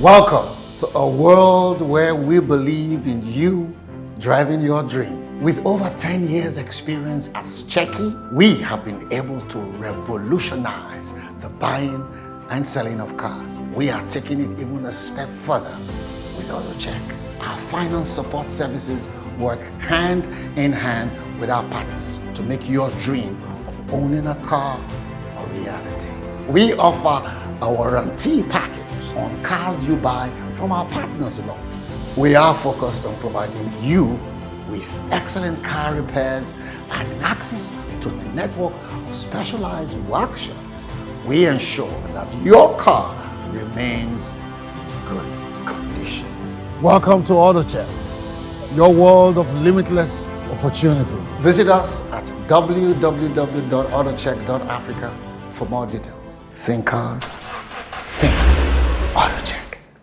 Welcome to a world where we believe in you driving your dream. With over 10 years experience as Checky, we have been able to revolutionize the buying and selling of cars. We are taking it even a step further with Autochek. Our finance support services work hand in hand with our partners to make your dream of owning a car a reality. We offer a warranty package on cars you buy from our partners lot. We are focused on providing you with excellent car repairs and access to the network of specialized workshops. We ensure that your car remains in good condition. Welcome to Autochek, your world of limitless opportunities. Visit us at www.autochek.africa for more details. Think cars,